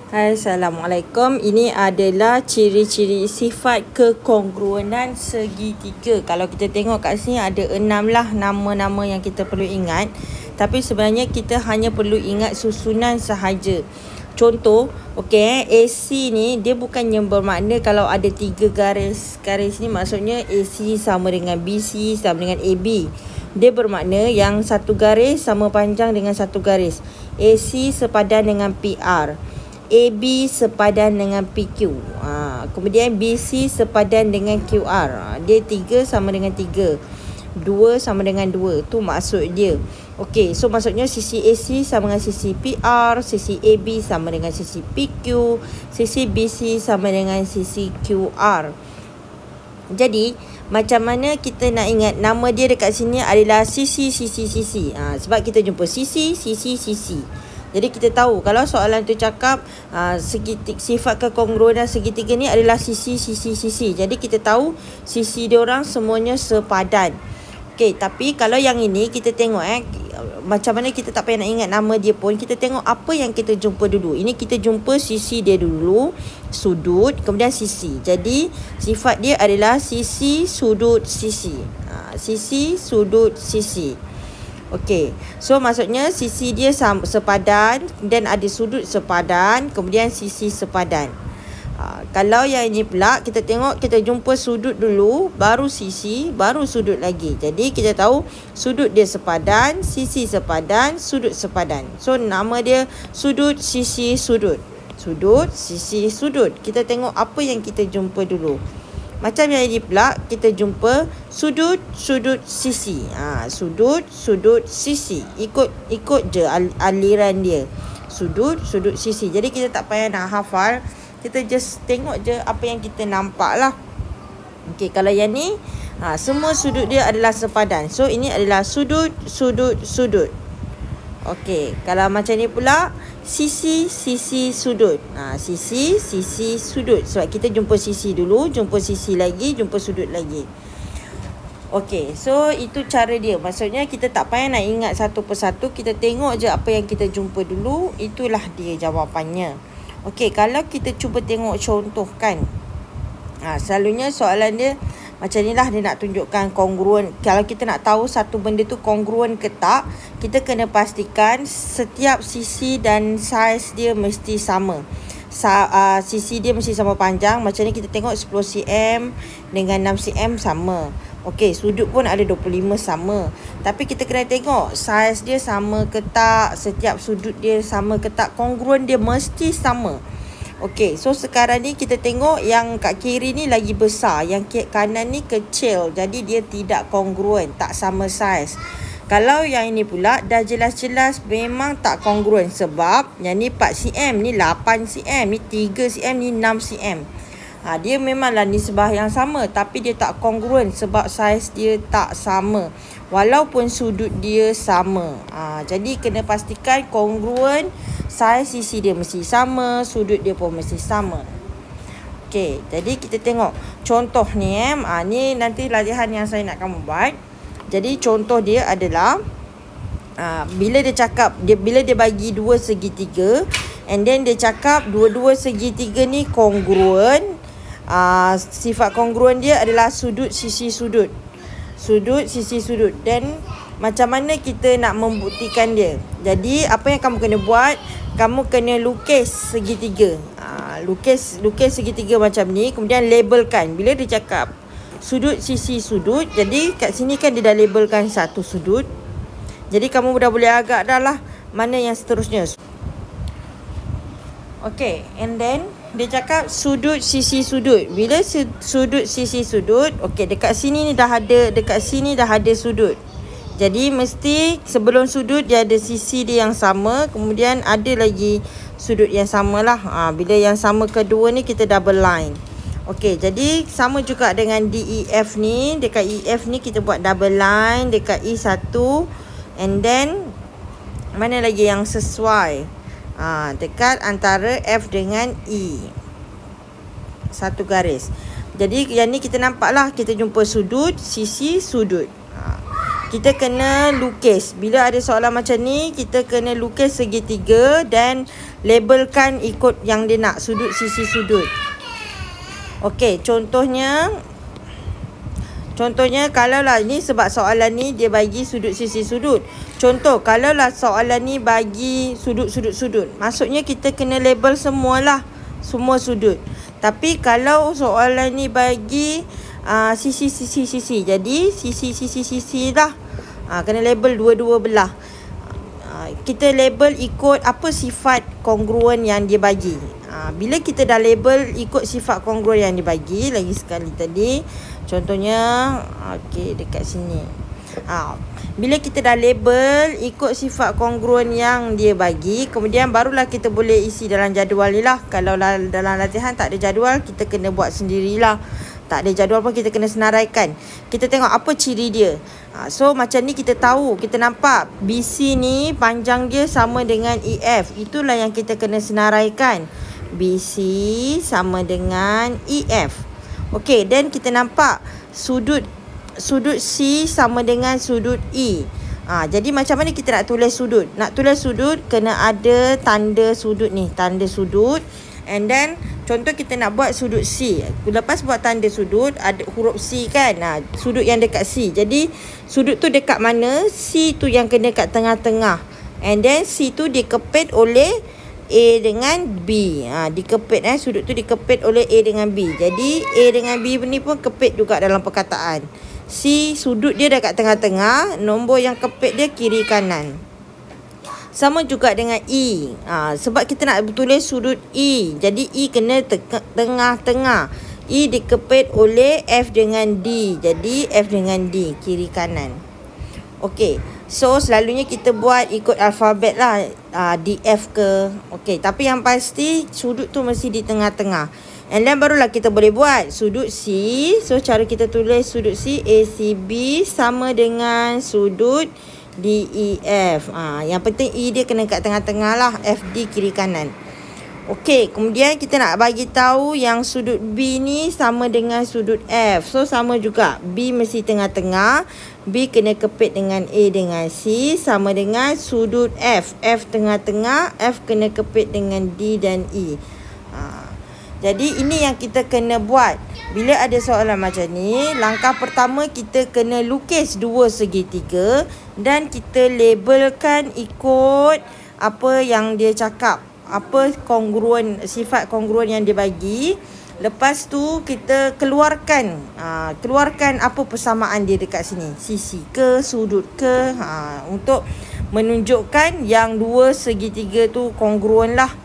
Hai, Assalamualaikum. Ini adalah ciri-ciri sifat kekongruenan segitiga. Kalau kita tengok kat sini ada 6 lah nama-nama yang kita perlu ingat. Tapi sebenarnya kita hanya perlu ingat susunan sahaja. Contoh, AC ni dia bukannya bermakna kalau ada 3 garis. Garis ni maksudnya AC sama dengan BC sama dengan AB. Dia bermakna yang satu garis sama panjang dengan satu garis. AC sepadan dengan PR. AB sepadan dengan PQ. Kemudian BC sepadan dengan QR. Dia 3 sama dengan 3. 2 sama dengan 2. Tu maksud dia. Okey, so maksudnya sisi AC sama dengan sisi PR, sisi AB sama dengan sisi PQ, sisi BC sama dengan sisi QR. Jadi, macam mana kita nak ingat nama dia dekat sini adalah sisi. Sebab kita jumpa sisi. Jadi kita tahu kalau soalan tu cakap sifat kekongruenan segitiga ni adalah sisi. Jadi kita tahu sisi dia orang semuanya sepadan. Okey, tapi kalau yang ini kita tengok macam mana kita tak payah nak ingat nama dia pun, kita tengok apa yang kita jumpa dulu. Ini kita jumpa sisi dia dulu, sudut, kemudian sisi. Jadi sifat dia adalah sisi, sudut, sisi. Sisi, sudut, sisi. Okey, so maksudnya sisi dia sepadan, dan ada sudut sepadan, kemudian sisi sepadan. Kalau yang ini pula kita tengok, kita jumpa sudut dulu, baru sisi, baru sudut lagi. Jadi kita tahu sudut dia sepadan, sisi sepadan, sudut sepadan. So nama dia sudut, sisi, sudut. Sudut, sisi, sudut. Kita tengok apa yang kita jumpa dulu. Macam yang ini pula kita jumpa sudut, sisi. Sudut, sisi. Ikut je aliran dia. Sudut, sisi. Jadi kita tak payah nak hafal. Kita just tengok je apa yang kita nampak lah. Okey, kalau yang ni semua sudut dia adalah sepadan. So ini adalah sudut. Okey, kalau macam ni pula sisi, sudut. Sisi, sudut. Sebab kita jumpa sisi dulu, jumpa sisi lagi, jumpa sudut lagi. Okey, so itu cara dia. Maksudnya kita tak payah nak ingat satu persatu. Kita tengok je apa yang kita jumpa dulu. Itulah dia jawapannya. Okey, kalau kita cuba tengok contoh kan. Selalunya soalan dia macam ni lah, dia nak tunjukkan kongruen. Kalau kita nak tahu satu benda tu kongruen ke tak, kita kena pastikan setiap sisi dan saiz dia mesti sama. Sisi dia mesti sama panjang. Macam ni kita tengok 10 cm dengan 6 cm sama. Okey, sudut pun ada 25 sama. Tapi kita kena tengok saiz dia sama ke tak, setiap sudut dia sama ke tak, kongruen dia mesti sama. Okey, so sekarang ni kita tengok yang kat kiri ni lagi besar, yang kanan ni kecil. Jadi dia tidak kongruen, tak sama saiz. Kalau yang ini pula dah jelas-jelas memang tak kongruen, sebab yang ni 4 cm, ni 8 cm, ni 3 cm, ni 6 cm. Dia memanglah nisbah yang sama, tapi dia tak kongruen sebab saiz dia tak sama, walaupun sudut dia sama. Jadi kena pastikan kongruen, saiz sisi dia mesti sama, sudut dia pun mesti sama. Okey, jadi kita tengok contoh ni. Ni nanti latihan yang saya nak kamu buat. Jadi contoh dia adalah bila dia cakap, bila dia bagi dua segitiga, and then dia cakap dua-dua segitiga ni kongruen. Sifat kongruen dia adalah sudut, sisi, sudut. Sudut, sisi, sudut. Dan macam mana kita nak membuktikan dia? Jadi apa yang kamu kena buat, kamu kena lukis segitiga. Lukis segitiga macam ni, kemudian labelkan. Bila dia cakap sudut, sisi, sudut, jadi kat sini kan dia dah labelkan satu sudut. Jadi kamu dah boleh agak dah lah mana yang seterusnya. Okay, and then dia cakap sudut, sisi, sudut. Bila sudut, sisi, sudut, okay, dekat sini ni dah ada sudut. Jadi mesti sebelum sudut dia ada sisi dia yang sama, kemudian ada lagi sudut yang sama lah. Bila yang sama kedua ni kita double line. Okey, jadi sama juga dengan DEF ni. Dekat EF ni kita buat double line. Dekat E1, and then mana lagi yang sesuai? Dekat antara F dengan E, satu garis. Jadi yang ni kita nampak lah, kita jumpa sudut, sisi, sudut. kita kena lukis. Bila ada soalan macam ni, kita kena lukis segitiga dan labelkan ikut yang dia nak, sudut, sisi, sudut. Okey, contohnya kalaulah ni sebab soalan ni dia bagi sudut, sisi, sudut. Contoh, kalaulah soalan ni bagi sudut, sudut, sudut, maksudnya kita kena label semualah, semua sudut. Tapi kalau soalan ni bagi sisi, sisi, sisi, jadi sisi, sisi, sisi lah. Kena label dua-dua belah. Kita label ikut apa sifat kongruen yang dia bagi. Bila kita dah label ikut sifat kongruen yang dia bagi, lagi sekali tadi, contohnya, okey, dekat sini. Bila kita dah label ikut sifat kongruen yang dia bagi, kemudian barulah kita boleh isi dalam jadual ni lah. Kalau dalam latihan tak ada jadual, kita kena buat sendirilah. Tak ada jadual pun kita kena senaraikan. Kita tengok apa ciri dia. So macam ni kita tahu, kita nampak BC ni panjang dia sama dengan EF. Itulah yang kita kena senaraikan. BC sama dengan EF. Okey, then kita nampak sudut C sama dengan sudut E. Jadi macam mana kita nak tulis sudut? Nak tulis sudut kena ada tanda sudut ni, tanda sudut. And then contoh kita nak buat sudut C. Lepas buat tanda sudut, ada huruf C kan. Sudut yang dekat C. Jadi sudut tu dekat mana? C tu yang kena kat tengah-tengah. And then C tu dikepit oleh A dengan B. Dikepit sudut tu dikepit oleh A dengan B. Jadi A dengan B ni pun kepit juga dalam perkataan. C sudut dia dekat tengah-tengah, nombor yang kepit dia kiri kanan. Sama juga dengan E. Sebab kita nak tulis sudut E, jadi E kena tengah-tengah. E dikepit oleh F dengan D. Jadi F dengan D, kiri kanan. Okey. So selalunya kita buat ikut alfabet lah. DF ke. Okey. Tapi yang pasti sudut tu mesti di tengah-tengah. And then barulah kita boleh buat sudut C. So cara kita tulis sudut C, ACB sama dengan sudut DEF. Yang penting E dia kena kat tengah-tengah lah. FD kiri kanan. Okey, kemudian kita nak bagi tahu yang sudut B ni sama dengan sudut F. So sama juga. B mesti tengah-tengah. B kena kepit dengan A dengan C sama dengan sudut F. F tengah-tengah, F kena kepit dengan D dan E. Jadi ini yang kita kena buat. Bila ada soalan macam ni, langkah pertama kita kena lukis dua segitiga dan kita labelkan ikut apa yang dia cakap. Apa kongruen, sifat kongruen yang dia bagi. Lepas tu kita keluarkan apa persamaan dia dekat sini. Sisi ke, sudut ke, untuk menunjukkan yang dua segitiga tu kongruen lah.